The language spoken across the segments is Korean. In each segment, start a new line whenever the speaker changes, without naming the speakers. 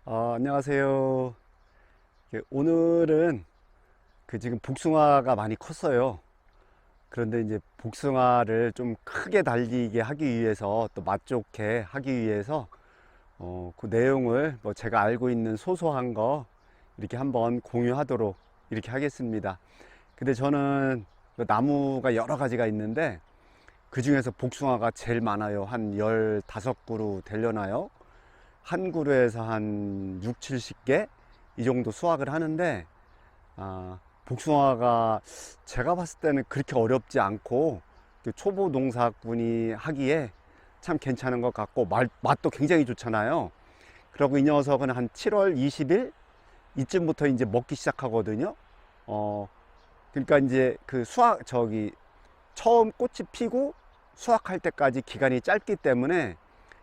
안녕하세요. 오늘은 지금 복숭아가 많이 컸어요. 그런데 이제 복숭아를 좀 크게 달리게 하기 위해서 또 맛 좋게 하기 위해서 그 내용을 뭐 제가 알고 있는 소소한 거 이렇게 한번 공유하도록 이렇게 하겠습니다. 근데 저는 그 나무가 여러 가지가 있는데 그 중에서 복숭아가 제일 많아요. 한 15그루 되려나요? 한 그루에서 한 6, 70개 이 정도 수확을 하는데 복숭아가 제가 봤을 때는 그렇게 어렵지 않고 초보 농사꾼이 하기에 참 괜찮은 것 같고 맛도 굉장히 좋잖아요. 그리고 이 녀석은 한 7월 20일 이쯤부터 이제 먹기 시작하거든요. 그러니까 이제 그 처음 꽃이 피고 수확할 때까지 기간이 짧기 때문에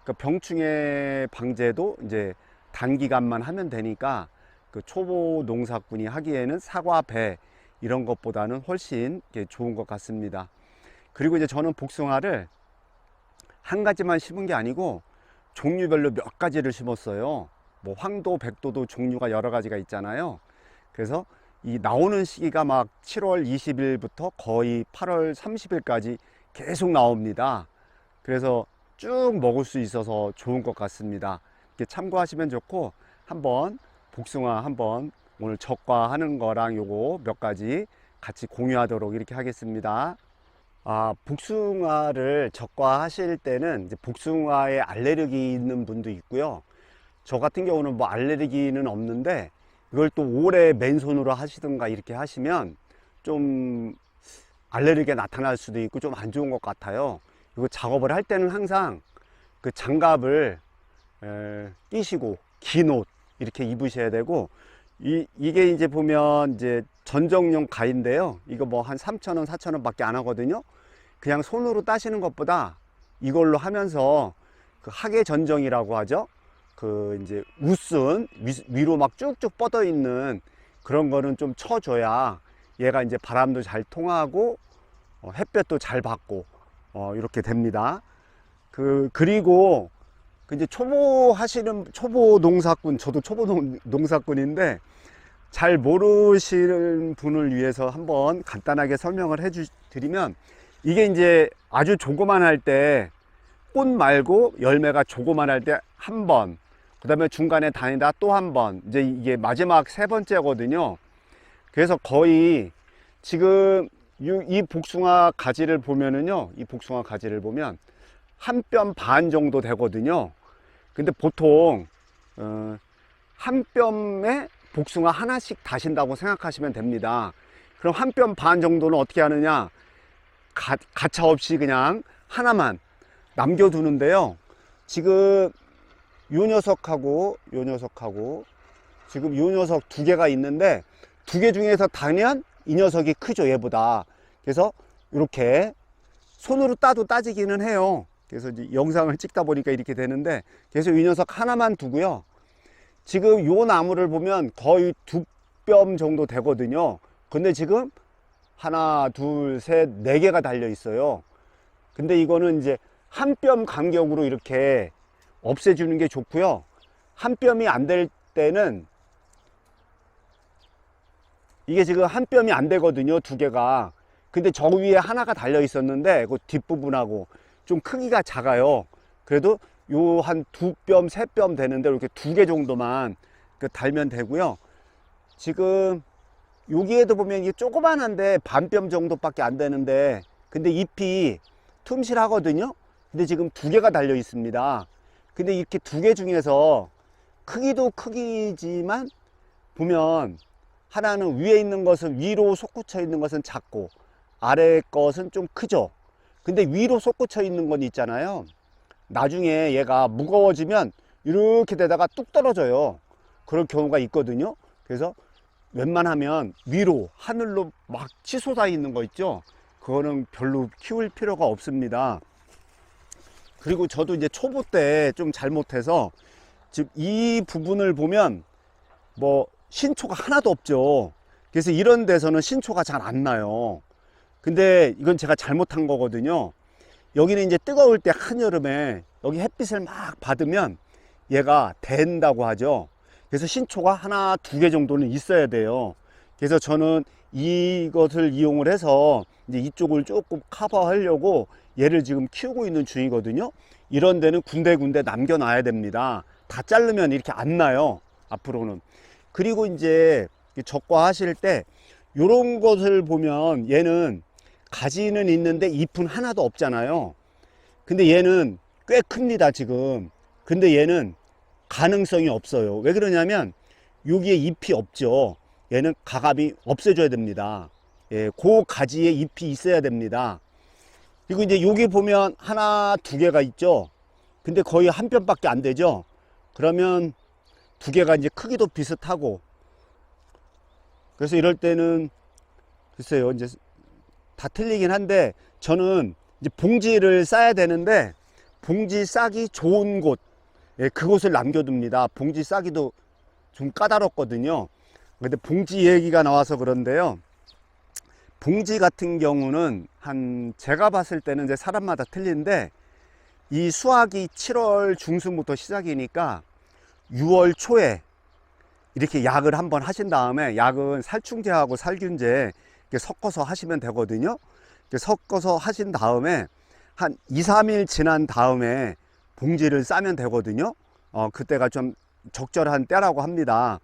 그 병충해 방제도 이제 단기간만 하면 되니까 그 초보 농사꾼이 하기에는 사과, 배 이런 것보다는 훨씬 좋은 것 같습니다. 그리고 이제 저는 복숭아를 한 가지만 심은 게 아니고 종류별로 몇 가지를 심었어요. 뭐 황도, 백도도 종류가 여러 가지가 있잖아요. 그래서 이 나오는 시기가 막 7월 20일부터 거의 8월 30일까지 계속 나옵니다. 그래서 쭉 먹을 수 있어서 좋은 것 같습니다. 이렇게 참고하시면 좋고, 한번 복숭아 한번 오늘 적과하는 거랑 요거 몇 가지 같이 공유하도록 이렇게 하겠습니다. 복숭아를 적과하실 때는 이제 복숭아에 알레르기 있는 분도 있고요. 저 같은 경우는 뭐 알레르기는 없는데 이걸 또 오래 맨손으로 하시든가 이렇게 하시면 좀 알레르기가 나타날 수도 있고 좀 안 좋은 것 같아요. 이거 작업을 할 때는 항상 그 장갑을 끼시고 긴 옷 이렇게 입으셔야 되고, 이게 이제 보면 이제 전정용 가위인데요. 이거 뭐 한 3,000원, 4,000원 밖에 안 하거든요. 그냥 손으로 따시는 것보다 이걸로 하면서 그 하계 전정이라고 하죠. 그 이제 웃순 위로 막 쭉쭉 뻗어 있는 그런 거는 좀 쳐줘야 얘가 이제 바람도 잘 통하고 햇볕도 잘 받고 이렇게 됩니다. 그리고 이제 초보 농사꾼, 저도 초보 농사꾼인데 잘 모르시는 분을 위해서 한번 간단하게 설명을 드리면, 이게 이제 아주 조그만할 때 꽃 말고 열매가 조그만할 때 한 번, 그 다음에 중간에 다니다 또 한 번, 이제 이게 마지막 세 번째거든요. 그래서 거의 지금 이 복숭아 가지를 보면은요, 이 복숭아 가지를 보면 한 뼘 반 정도 되거든요. 근데 보통 한 뼘에 복숭아 하나씩 다신다고 생각하시면 됩니다. 그럼 한 뼘 반 정도는 어떻게 하느냐, 가차 없이 그냥 하나만 남겨두는데요. 지금 요 녀석하고 지금 요 녀석 두 개가 있는데, 두 개 중에서 단연 이 녀석이 크죠, 얘보다. 그래서 이렇게 손으로 따도 따지기는 해요. 그래서 이제 영상을 찍다 보니까 이렇게 되는데, 그래서 이 녀석 하나만 두고요. 지금 요 나무를 보면 거의 2뼘 정도 되거든요. 근데 지금 하나, 둘, 셋, 4개가 달려 있어요. 근데 이거는 이제 한 뼘 간격으로 이렇게 없애주는 게 좋고요. 한 뼘이 안 될 때는, 이게 지금 한 뼘이 안 되거든요, 두 개가. 근데 저 위에 하나가 달려 있었는데 그 뒷부분하고 좀 크기가 작아요. 그래도 요 한 2뼘, 3뼘 되는데 이렇게 2개 정도만 달면 되고요. 지금 여기에도 보면 이게 조그만한데 반 뼘 정도밖에 안 되는데, 근데 잎이 틈실하거든요. 근데 지금 2개가 달려 있습니다. 근데 이렇게 2개 중에서 크기도 크기지만 보면 하나는 위에 있는 것은, 위로 솟구쳐 있는 것은 작고 아래 것은 좀 크죠. 근데 위로 솟구쳐 있는 건 있잖아요, 나중에 얘가 무거워지면 이렇게 되다가 뚝 떨어져요. 그런 경우가 있거든요. 그래서 웬만하면 위로 하늘로 막 치솟아 있는 거 있죠, 그거는 별로 키울 필요가 없습니다. 그리고 저도 이제 초보 때 좀 잘못해서 지금 이 부분을 보면 뭐 신초가 하나도 없죠. 그래서 이런 데서는 신초가 잘 안 나요. 근데 이건 제가 잘못한 거거든요. 여기는 이제 뜨거울 때 한여름에 여기 햇빛을 막 받으면 얘가 된다고 하죠. 그래서 신초가 하나, 두 개 정도는 있어야 돼요. 그래서 저는 이것을 이용을 해서 이제 이쪽을 조금 커버하려고 얘를 지금 키우고 있는 중이거든요. 이런 데는 군데군데 남겨놔야 됩니다. 다 자르면 이렇게 안 나요, 앞으로는. 그리고 이제 적과하실 때 요런 것을 보면 얘는 가지는 있는데 잎은 하나도 없잖아요. 근데 얘는 꽤 큽니다, 지금. 근데 얘는 가능성이 없어요. 왜 그러냐면 여기에 잎이 없죠. 얘는 가감이 없애줘야 됩니다. 예, 그 가지에 잎이 있어야 됩니다. 그리고 이제 여기 보면 하나, 두 개가 있죠. 근데 거의 한 뼘밖에 안 되죠. 그러면 두 개가 이제 크기도 비슷하고, 그래서 이럴 때는 글쎄요, 이제 다 틀리긴 한데 저는 이제 봉지를 싸야 되는데 봉지 싸기 좋은 곳, 예, 그곳을 남겨둡니다. 봉지 싸기도 좀 까다롭거든요. 근데 봉지 얘기가 나와서 그런데요. 봉지 같은 경우는 제가 봤을 때는 이제 사람마다 틀린데 이 수확이 7월 중순부터 시작이니까 6월 초에 이렇게 약을 한번 하신 다음에, 약은 살충제하고 살균제 이렇게 섞어서 하시면 되거든요. 이렇게 섞어서 하신 다음에 한 2, 3일 지난 다음에 봉지를 싸면 되거든요. 그때가 좀 적절한 때라고 합니다.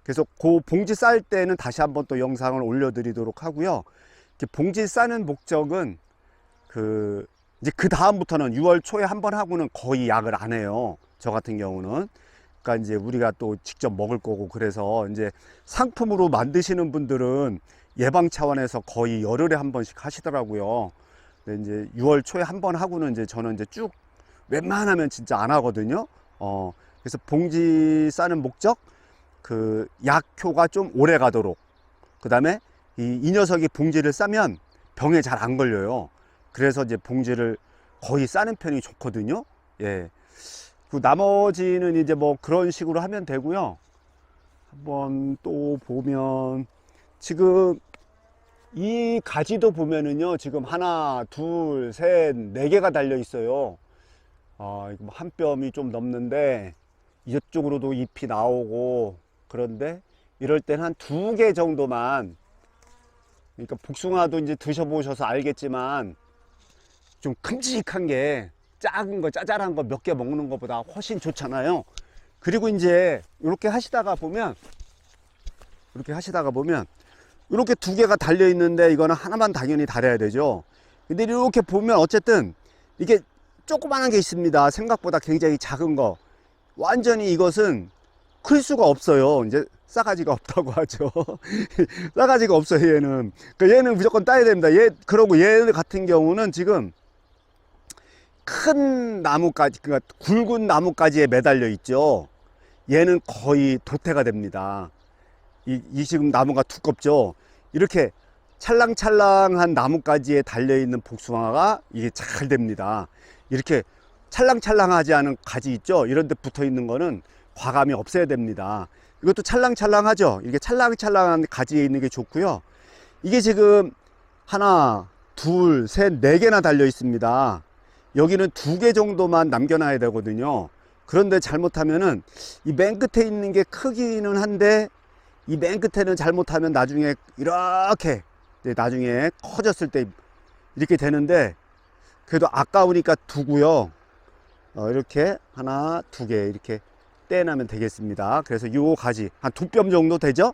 그래서 그 봉지 쌀 때는 다시 한번 또 영상을 올려드리도록 하고요. 봉지 싸는 목적은 이제 그 다음부터는 6월 초에 한번 하고는 거의 약을 안 해요. 저 같은 경우는. 그러니까 이제 우리가 또 직접 먹을 거고, 그래서 이제 상품으로 만드시는 분들은 예방 차원에서 거의 열흘에 한 번씩 하시더라고요. 근데 이제 6월 초에 한 번 하고는 이제 저는 이제 쭉 웬만하면 진짜 안 하거든요. 그래서 봉지 싸는 목적, 약효가 좀 오래 가도록. 그 다음에 이 녀석이 봉지를 싸면 병에 잘 안 걸려요. 그래서 이제 봉지를 거의 싸는 편이 좋거든요. 예. 그 나머지는 이제 뭐 그런 식으로 하면 되고요. 한번 또 보면 지금 이 가지도 보면은요, 지금 하나, 둘, 셋, 네 개가 달려 있어요. 이거 한 뼘이 좀 넘는데 이쪽으로도 잎이 나오고, 그런데 이럴 땐 한 두 개 정도만, 그러니까 복숭아도 이제 드셔보셔서 알겠지만 좀 큼직한 게, 작은 거, 짜잘한 거 몇 개 먹는 것보다 훨씬 좋잖아요. 그리고 이제 이렇게 하시다가 보면 이렇게 두 개가 달려 있는데 이거는 하나만 당연히 달아야 되죠. 근데 이렇게 보면 어쨌든 이게 조그만한 게 있습니다. 생각보다 굉장히 작은 거. 완전히 이것은 클 수가 없어요. 이제 싸가지가 없다고 하죠. 싸가지가 없어요, 얘는. 그러니까 얘는 무조건 따야 됩니다. 그러고 얘 같은 경우는 지금 큰 나무까지, 그러니까 굵은 나무까지에 매달려 있죠. 얘는 거의 도태가 됩니다. 이 지금 나무가 두껍죠. 이렇게 찰랑찰랑한 나무가지에 달려있는 복숭아가 이게 잘 됩니다. 이렇게 찰랑찰랑하지 않은 가지 있죠. 이런 데 붙어 있는 거는 과감히 없애야 됩니다. 이것도 찰랑찰랑하죠. 이렇게 찰랑찰랑한 가지에 있는 게 좋고요. 이게 지금 하나, 둘, 셋, 네 개나 달려 있습니다. 여기는 두 개 정도만 남겨놔야 되거든요. 그런데 잘못하면은 이 맨 끝에 있는 게 크기는 한데, 이 맨 끝에는 잘못하면 나중에 이렇게, 나중에 커졌을 때 이렇게 되는데, 그래도 아까우니까 두고요. 이렇게 하나, 두 개 이렇게 떼내면 되겠습니다. 그래서 요 가지 한 2뼘 정도 되죠?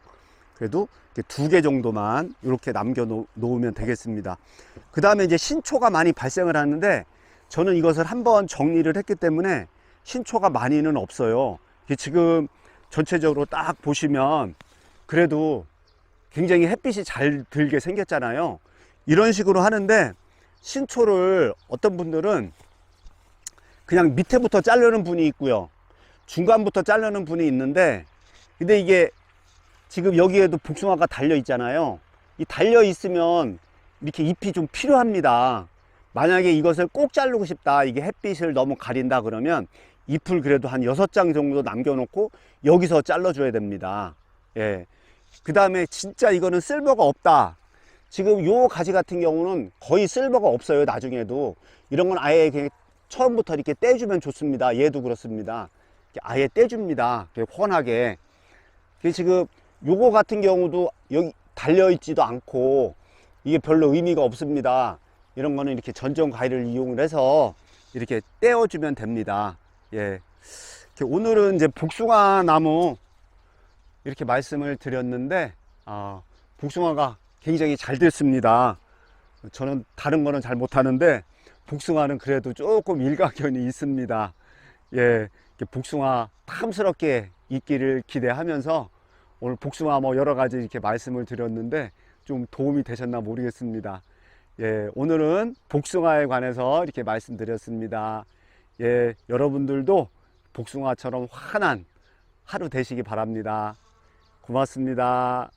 그래도 두 개 정도만 이렇게 남겨 놓으면 되겠습니다. 그 다음에 이제 신초가 많이 발생을 하는데, 저는 이것을 한번 정리를 했기 때문에 신초가 많이는 없어요. 지금 전체적으로 딱 보시면 그래도 굉장히 햇빛이 잘 들게 생겼잖아요. 이런 식으로 하는데, 신초를 어떤 분들은 그냥 밑에부터 자르는 분이 있고요, 중간부터 자르는 분이 있는데, 근데 이게 지금 여기에도 복숭아가 달려 있잖아요. 이 달려 있으면 이렇게 잎이 좀 필요합니다. 만약에 이것을 꼭 자르고 싶다, 이게 햇빛을 너무 가린다 그러면 잎을 그래도 한 6장 정도 남겨놓고 여기서 잘라줘야 됩니다. 예. 그 다음에 진짜 이거는 쓸모가 없다, 지금 요 가지 같은 경우는 거의 쓸모가 없어요. 나중에도 이런 건 아예 그냥 처음부터 이렇게 떼주면 좋습니다. 얘도 그렇습니다. 아예 떼줍니다. 훤하게. 지금 요거 같은 경우도 여기 달려있지도 않고 이게 별로 의미가 없습니다. 이런 거는 이렇게 전정 가위를 이용을 해서 이렇게 떼어주면 됩니다. 예. 오늘은 이제 복숭아 나무 이렇게 말씀을 드렸는데, 복숭아가 굉장히 잘 됐습니다. 저는 다른 거는 잘 못하는데 복숭아는 그래도 조금 일가견이 있습니다. 예, 복숭아 탐스럽게 있기를 기대하면서 오늘 복숭아 뭐 여러 가지 이렇게 말씀을 드렸는데 좀 도움이 되셨나 모르겠습니다. 예, 오늘은 복숭아에 관해서 이렇게 말씀드렸습니다. 예, 여러분들도 복숭아처럼 환한 하루 되시기 바랍니다. 고맙습니다.